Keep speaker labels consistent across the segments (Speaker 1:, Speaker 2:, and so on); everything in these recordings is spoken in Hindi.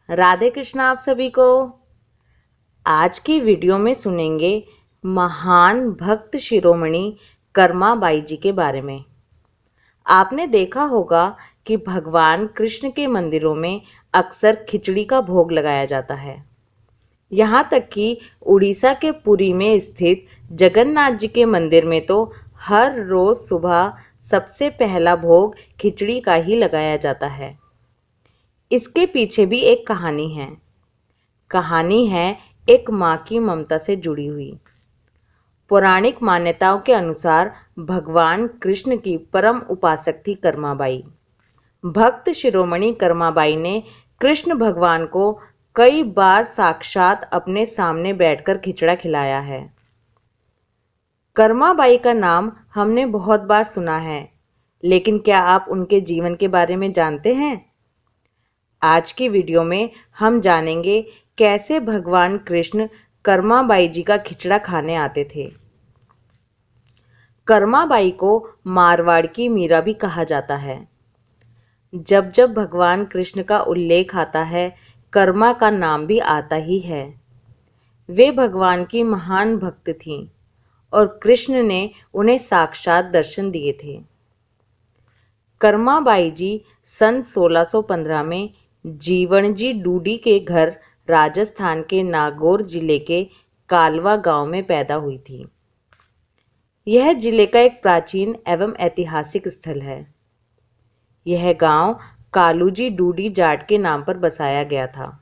Speaker 1: राधे कृष्ण आप सभी को। आज की वीडियो में सुनेंगे महान भक्त शिरोमणि कर्माबाई जी के बारे में। आपने देखा होगा कि भगवान कृष्ण के मंदिरों में अक्सर खिचड़ी का भोग लगाया जाता है। यहाँ तक कि उड़ीसा के पुरी में स्थित जगन्नाथ जी के मंदिर में तो हर रोज़ सुबह सबसे पहला भोग खिचड़ी का ही लगाया जाता है। इसके पीछे भी एक कहानी है एक माँ की ममता से जुड़ी हुई। पौराणिक मान्यताओं के अनुसार भगवान कृष्ण की परम उपासक थी कर्माबाई। भक्त शिरोमणि कर्माबाई ने कृष्ण भगवान को कई बार साक्षात अपने सामने बैठकर खिचड़ा खिलाया है। कर्माबाई का नाम हमने बहुत बार सुना है, लेकिन क्या आप उनके जीवन के बारे में जानते हैं? आज की वीडियो में हम जानेंगे कैसे भगवान कृष्ण कर्माबाई जी का खिचड़ा खाने आते थे। कर्माबाई को मारवाड़ की मीरा भी कहा जाता है। जब जब भगवान कृष्ण का उल्लेख आता है, कर्मा का नाम भी आता ही है। वे भगवान की महान भक्त थीं और कृष्ण ने उन्हें साक्षात दर्शन दिए थे। कर्माबाई जी सन 1615 में जीवणजी डूडी के घर राजस्थान के नागौर जिले के कालवा गांव में पैदा हुई थी। यह जिले का एक प्राचीन एवं ऐतिहासिक स्थल है। यह गांव कालूजी डूडी जाट के नाम पर बसाया गया था।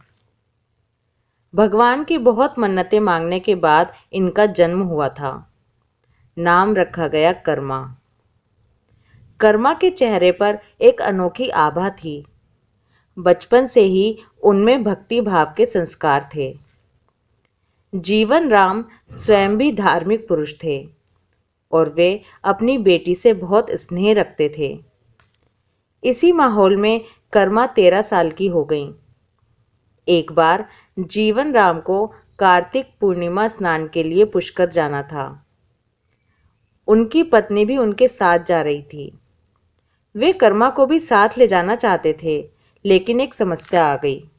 Speaker 1: भगवान की बहुत मन्नतें मांगने के बाद इनका जन्म हुआ था। नाम रखा गया कर्मा। कर्मा के चेहरे पर एक अनोखी आभा थी। बचपन से ही उनमें भक्ति भाव के संस्कार थे। जीवन राम स्वयं भी धार्मिक पुरुष थे और वे अपनी बेटी से बहुत स्नेह रखते थे। इसी माहौल में कर्मा 13 साल की हो गईं। एक बार जीवन राम को कार्तिक पूर्णिमा स्नान के लिए पुष्कर जाना था। उनकी पत्नी भी उनके साथ जा रही थी। वे कर्मा को भी साथ ले जाना चाहते थे, लेकिन एक समस्या आ गई।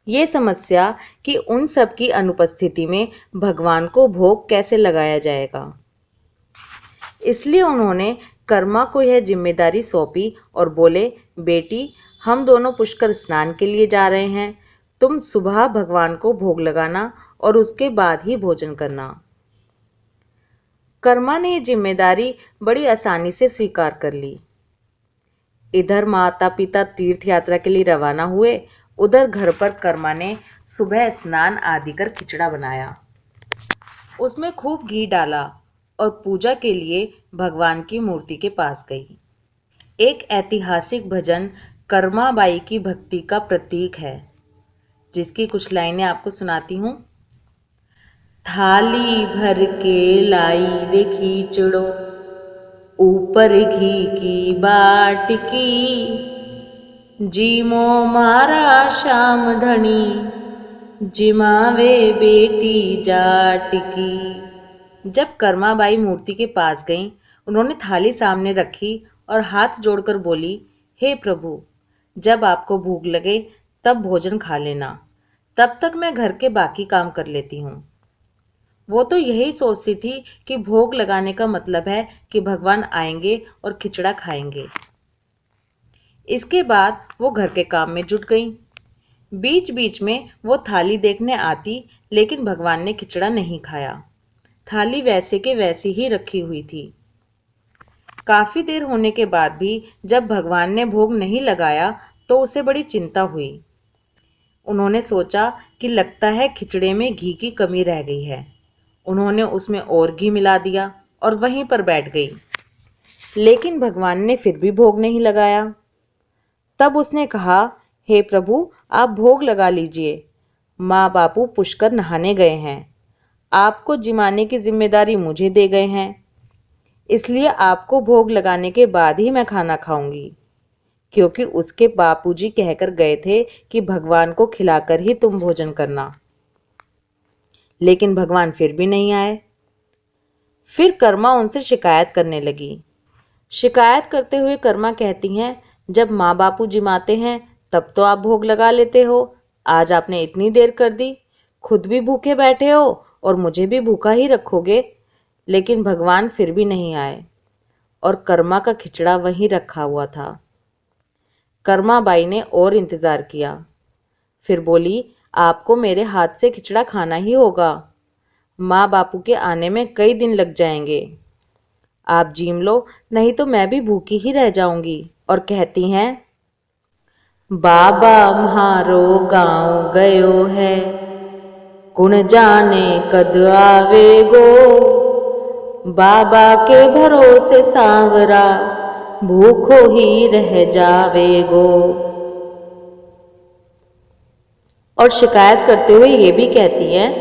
Speaker 1: ये समस्या कि उन सब की अनुपस्थिति में भगवान को भोग कैसे लगाया जाएगा। इसलिए उन्होंने कर्मा को यह जिम्मेदारी सौंपी और बोले, बेटी, हम दोनों पुष्कर स्नान के लिए जा रहे हैं। तुम सुबह भगवान को भोग लगाना और उसके बाद ही भोजन करना। कर्मा ने यह जिम्मेदारी बड़ी आसानी से स्वीकार कर ली। इधर माता पिता तीर्थ यात्रा के लिए रवाना हुए, उधर घर पर कर्मा ने सुबह स्नान आदि कर खिचड़ा बनाया। उसमें खूब घी डाला और पूजा के लिए भगवान की मूर्ति के पास गई। एक ऐतिहासिक भजन कर्माबाई की भक्ति का प्रतीक है, जिसकी कुछ लाइनें आपको सुनाती हूँ। थाली भर के लाई रे खिचड़ो, ऊपर घी की बाटकी, जीमो मारा श्याम धनी, जिमावे बेटी जाट की। जब कर्माबाई मूर्ति के पास गईं, उन्होंने थाली सामने रखी और हाथ जोड़कर बोली, हे प्रभु, जब आपको भूख लगे तब भोजन खा लेना, तब तक मैं घर के बाकी काम कर लेती हूँ। वो तो यही सोचती थी कि भोग लगाने का मतलब है कि भगवान आएंगे और खिचड़ा खाएंगे। इसके बाद वो घर के काम में जुट गईं। बीच बीच में वो थाली देखने आती, लेकिन भगवान ने खिचड़ा नहीं खाया। थाली वैसे के वैसी ही रखी हुई थी। काफ़ी देर होने के बाद भी जब भगवान ने भोग नहीं लगाया तो उसे बड़ी चिंता हुई। उन्होंने सोचा कि लगता है खिचड़े में घी की कमी रह गई है। उन्होंने उसमें और घी मिला दिया और वहीं पर बैठ गई, लेकिन भगवान ने फिर भी भोग नहीं लगाया। तब उसने कहा, हे प्रभु, आप भोग लगा लीजिए। माँ बापू पुष्कर नहाने गए हैं, आपको जिमाने की जिम्मेदारी मुझे दे गए हैं, इसलिए आपको भोग लगाने के बाद ही मैं खाना खाऊंगी, क्योंकि उसके बापूजी कहकर गए थे कि भगवान को खिलाकर ही तुम भोजन करना। लेकिन भगवान फिर भी नहीं आए। फिर कर्मा उनसे शिकायत करने लगी। शिकायत करते हुए कर्मा कहती हैं, जब माँ बापू जिमाते हैं तब तो आप भोग लगा लेते हो। आज आपने इतनी देर कर दी, खुद भी भूखे बैठे हो और मुझे भी भूखा ही रखोगे। लेकिन भगवान फिर भी नहीं आए और कर्मा का खिचड़ा वहीं रखा हुआ था। कर्मा बाई ने और इंतज़ार किया, फिर बोली, आपको मेरे हाथ से खिचड़ा खाना ही होगा। माँ बापू के आने में कई दिन लग जाएंगे। आप जीम लो, नहीं तो मैं भी भूखी ही रह जाऊंगी। और कहती हैं, बाबा म्हारो गाँव गयो है, कुण जाने कद आवेगो। बाबा के भरोसे सांवरा, भूखो ही रह जावेगो। और शिकायत करते हुए ये भी कहती हैं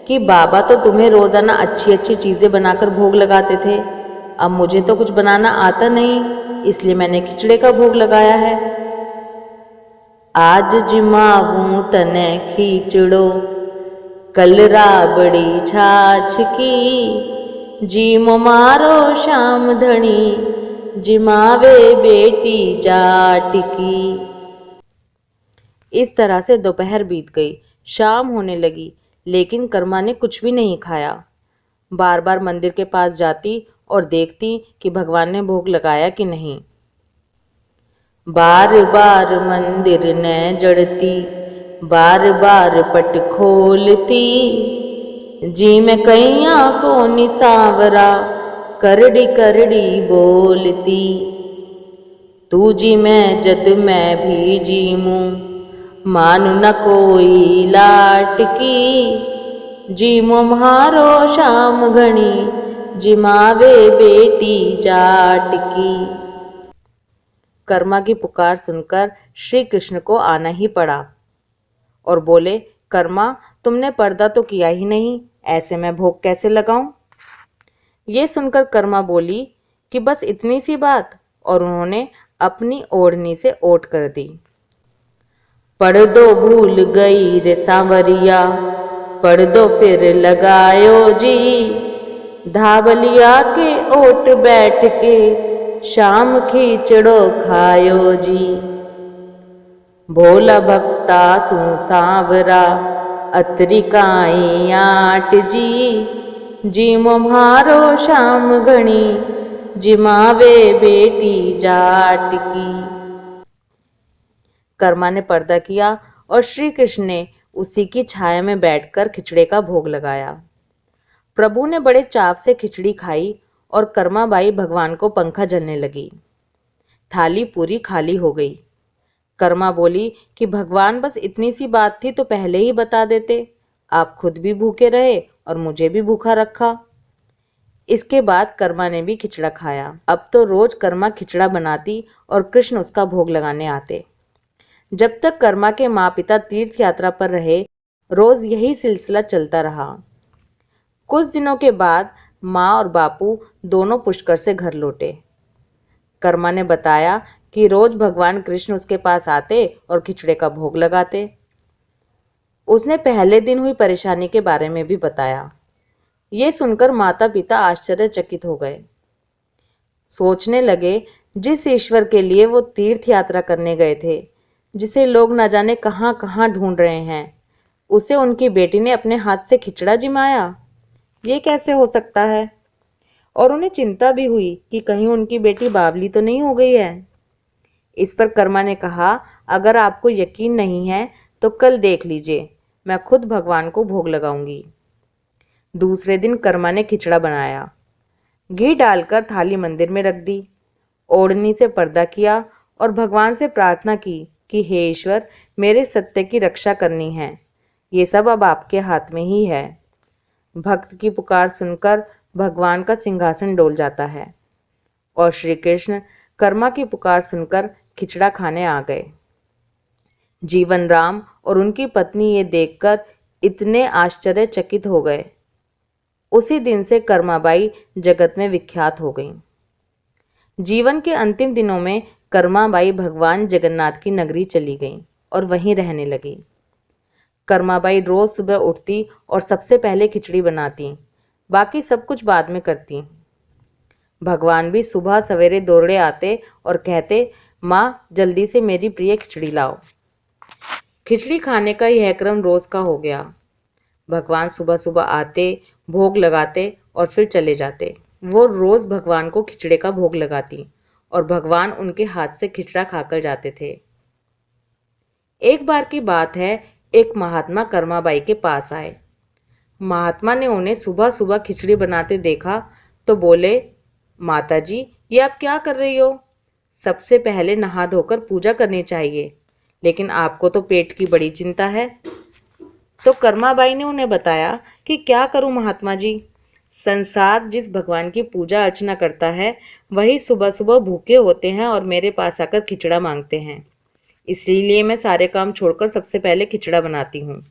Speaker 1: कि बाबा तो तुम्हें रोज़ाना अच्छी अच्छी चीज़ें बनाकर भोग लगाते थे, अब मुझे तो कुछ बनाना आता नहीं, इसलिए मैंने खिचड़े का भोग लगाया है। आज जिमावूं तने खींचड़ो, कल राबड़ी छाछ की। जीमो मारो शाम धनी, जिमावे बेटी जाट की। इस तरह से दोपहर बीत गई, शाम होने लगी, लेकिन कर्मा ने कुछ भी नहीं खाया। बार बार मंदिर के पास जाती और देखती कि भगवान ने भोग लगाया कि नहीं। बार बार मंदिर न जड़ती, बार बार पट खोलती। जी में कैया को निसावरा, करड़ी करड़ी बोलती। तू जी मैं जद मैं भी जीमूं, मानु न कोई लाट की। जीमो म्हारो शाम घणी, जिमावे बेटी जाट की। कर्मा की पुकार सुनकर श्री कृष्ण को आना ही पड़ा और बोले, कर्मा तुमने पर्दा तो किया ही नहीं, ऐसे मैं भोग कैसे लगाऊं। ये सुनकर कर्मा बोली कि बस इतनी सी बात, और उन्होंने अपनी ओढ़नी से ओट कर दी। पढ़ दो भूल गई रे सांवरिया, पढ़ दो फिर लगायो जी। धावलिया के ओट बैठ के, शाम खींचड़ो खायो जी। भोला भक्ता सू सांवरा, अतरी काई आट जी। जीमो म्हारो शाम घणी, जिमावे बेटी जाट की। कर्मा ने पर्दा किया और श्री कृष्ण ने उसी की छाया में बैठकर खिचड़े का भोग लगाया। प्रभु ने बड़े चाव से खिचड़ी खाई और कर्मा बाई भगवान को पंखा झलने लगी। थाली पूरी खाली हो गई। कर्मा बोली कि भगवान बस इतनी सी बात थी तो पहले ही बता देते, आप खुद भी भूखे रहे और मुझे भी भूखा रखा। इसके बाद कर्मा ने भी खिचड़ा खाया। अब तो रोज कर्मा खिचड़ा बनाती और कृष्ण उसका भोग लगाने आते। जब तक कर्मा के माँ पिता तीर्थ यात्रा पर रहे, रोज यही सिलसिला चलता रहा। कुछ दिनों के बाद माँ और बापू दोनों पुष्कर से घर लौटे। कर्मा ने बताया कि रोज भगवान कृष्ण उसके पास आते और खिचड़े का भोग लगाते। उसने पहले दिन हुई परेशानी के बारे में भी बताया। ये सुनकर माता पिता आश्चर्यचकित हो गए। सोचने लगे, जिस ईश्वर के लिए वो तीर्थ यात्रा करने गए थे, जिसे लोग न जाने कहाँ कहाँ ढूंढ रहे हैं, उसे उनकी बेटी ने अपने हाथ से खिचड़ा जिमाया। ये कैसे हो सकता है? और उन्हें चिंता भी हुई कि कहीं उनकी बेटी बावली तो नहीं हो गई है। इस पर कर्मा ने कहा, अगर आपको यकीन नहीं है तो कल देख लीजिए, मैं खुद भगवान को भोग लगाऊंगी। दूसरे दिन कर्मा ने खिचड़ा बनाया, घी डालकर थाली मंदिर में रख दी, ओढ़नी से पर्दा किया और भगवान से प्रार्थना की कि हे ईश्वर, मेरे सत्य की रक्षा करनी है, ये सब अब आपके हाथ में ही है। भक्त की पुकार सुनकर भगवान का सिंहासन डोल जाता है और श्री कृष्ण कर्मा की पुकार सुनकर खिचड़ा खाने आ गए। जीवन राम और उनकी पत्नी ये देखकर इतने आश्चर्यचकित हो गए। उसी दिन से कर्माबाई जगत में विख्यात हो गईं। जीवन के अंतिम दिनों में कर्माबाई भगवान जगन्नाथ की नगरी चली गईं और वहीं रहने लगी। कर्माबाई रोज सुबह उठती और सबसे पहले खिचड़ी बनाती, बाकी सब कुछ बाद में करती। भगवान भी सुबह सवेरे दौड़े आते और कहते, माँ जल्दी से मेरी प्रिय खिचड़ी लाओ। खिचड़ी खाने का यह क्रम रोज का हो गया। भगवान सुबह सुबह आते, भोग लगाते और फिर चले जाते। वो रोज भगवान को खिचड़े का भोग लगाती और भगवान उनके हाथ से खिचड़ा खाकर जाते थे। एक बार की बात है, एक महात्मा कर्माबाई के पास आए। महात्मा ने उन्हें सुबह सुबह खिचड़ी बनाते देखा तो बोले, माता जी ये आप क्या कर रही हो? सबसे पहले नहा धोकर पूजा करनी चाहिए, लेकिन आपको तो पेट की बड़ी चिंता है। तो कर्माबाई ने उन्हें बताया कि क्या करूं महात्मा जी, संसार जिस भगवान की पूजा अर्चना करता है वही सुबह सुबह भूखे होते हैं और मेरे पास आकर खिचड़ा मांगते हैं, इसलिए मैं सारे काम छोड़कर सबसे पहले खिचड़ा बनाती हूँ।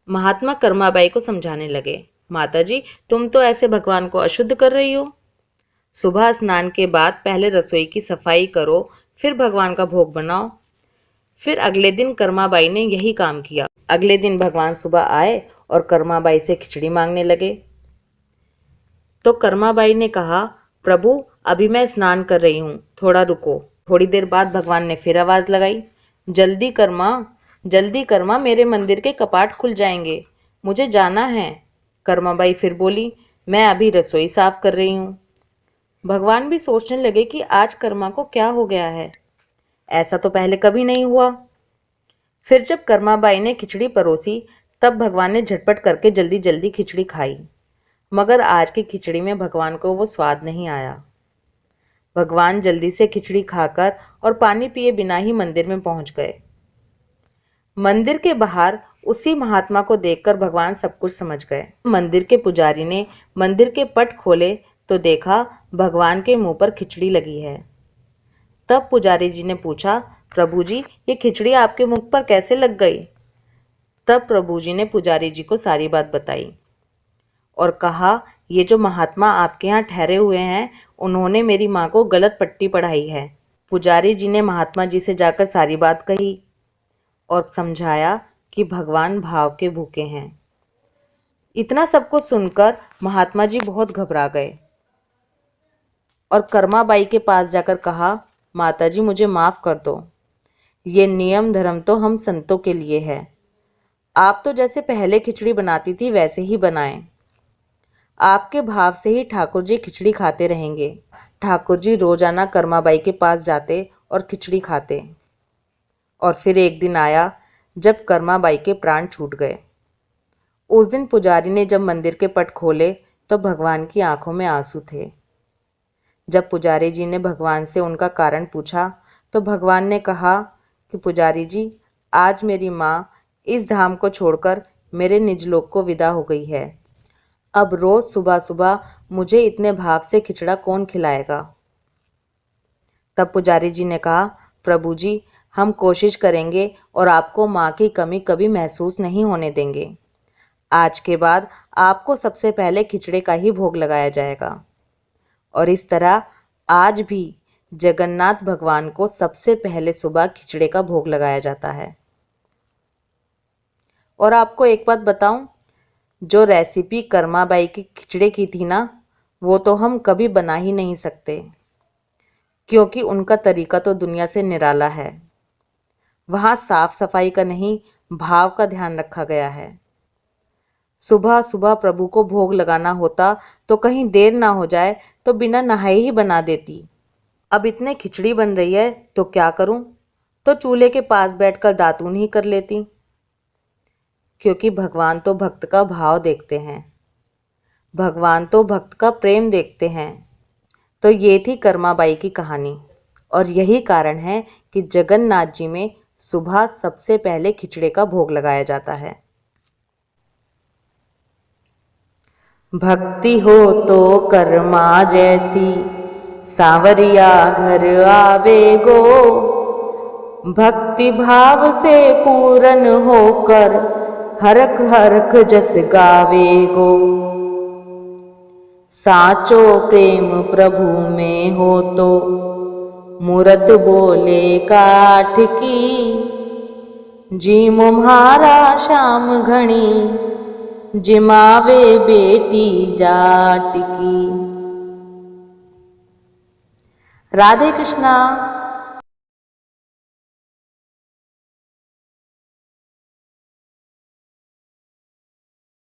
Speaker 1: महात्मा कर्माबाई को समझाने लगे, माता जी तुम तो ऐसे भगवान को अशुद्ध कर रही हो। सुबह स्नान के बाद पहले रसोई की सफाई करो, फिर भगवान का भोग बनाओ। फिर अगले दिन कर्माबाई ने यही काम किया। अगले दिन भगवान सुबह आए और कर्माबाई से खिचड़ी मांगने लगे। तो कर्माबाई ने कहा, प्रभु अभी मैं स्नान कर रही हूँ, थोड़ा रुको। थोड़ी देर बाद भगवान ने फिर आवाज़ लगाई, जल्दी कर्मा मेरे मंदिर के कपाट खुल जाएंगे, मुझे जाना है। कर्माबाई फिर बोली, मैं अभी रसोई साफ कर रही हूँ। भगवान भी सोचने लगे कि आज कर्मा को क्या हो गया है, ऐसा तो पहले कभी नहीं हुआ। फिर जब कर्माबाई ने खिचड़ी परोसी तब भगवान ने झटपट करके जल्दी जल्दी खिचड़ी खाई, मगर आज की खिचड़ी में भगवान को वो स्वाद नहीं आया। भगवान जल्दी से खिचड़ी खाकर और पानी पिए बिना ही मंदिर में पहुंच गए। मंदिर के बाहर उसी महात्मा को देखकर भगवान सब कुछ समझ गए। मंदिर के पुजारी ने मंदिर के पट खोले तो देखा भगवान के मुंह पर खिचड़ी लगी है। तब पुजारी जी ने पूछा, प्रभु जी ये खिचड़ी आपके मुख पर कैसे लग गई? तब प्रभु जी ने पुजारी जी को सारी बात बताई और कहा, ये जो महात्मा आपके यहाँ ठहरे हुए हैं उन्होंने मेरी माँ को गलत पट्टी पढ़ाई है। पुजारी जी ने महात्मा जी से जाकर सारी बात कही और समझाया कि भगवान भाव के भूखे हैं। इतना सब कुछ सुनकर महात्मा जी बहुत घबरा गए और कर्माबाई के पास जाकर कहा, माता जी मुझे माफ़ कर दो, ये नियम धर्म तो हम संतों के लिए है। आप तो जैसे पहले खिचड़ी बनाती थी वैसे ही बनाएं। आपके भाव से ही ठाकुर जी खिचड़ी खाते रहेंगे। ठाकुर जी रोजाना कर्माबाई के पास जाते और खिचड़ी खाते। और फिर एक दिन आया जब कर्माबाई के प्राण छूट गए। उस दिन पुजारी ने जब मंदिर के पट खोले तो भगवान की आंखों में आंसू थे। जब पुजारी जी ने भगवान से उनका कारण पूछा तो भगवान ने कहा कि पुजारी जी आज मेरी माँ इस धाम को छोड़कर मेरे निजलोक को विदा हो गई है। अब रोज सुबह सुबह मुझे इतने भाव से खिचड़ा कौन खिलाएगा? तब पुजारी जी ने कहा, प्रभु जी हम कोशिश करेंगे और आपको माँ की कमी कभी महसूस नहीं होने देंगे। आज के बाद आपको सबसे पहले खिचड़े का ही भोग लगाया जाएगा। और इस तरह आज भी जगन्नाथ भगवान को सबसे पहले सुबह खिचड़े का भोग लगाया जाता है। और आपको एक बात बताऊं, जो रेसिपी कर्माबाई की खिचड़े की थी ना, वो तो हम कभी बना ही नहीं सकते, क्योंकि उनका तरीका तो दुनिया से निराला है। वहाँ साफ सफाई का नहीं, भाव का ध्यान रखा गया है। सुबह सुबह प्रभु को भोग लगाना होता तो कहीं देर ना हो जाए तो बिना नहाए ही बना देती। अब इतने खिचड़ी बन रही है तो क्या करूं? तो चूल्हे के पास बैठकर दातून ही कर लेती, क्योंकि भगवान तो भक्त का भाव देखते हैं, भगवान तो भक्त का प्रेम देखते हैं। तो ये थी कर्माबाई की कहानी और यही कारण है कि जगन्नाथ जी में सुबह सबसे पहले खिचड़े का भोग लगाया जाता है। भक्ति हो तो कर्मा जैसी सांवरिया घर आवे गो, भक्ति भाव से पूरन होकर हरख हरख जस गावे गो। साचो प्रेम प्रभु में हो तो मूरत बोले काठ की, जी मुम्हारा श्याम घणी जिमावे बेटी जाट की। राधे कृष्णा।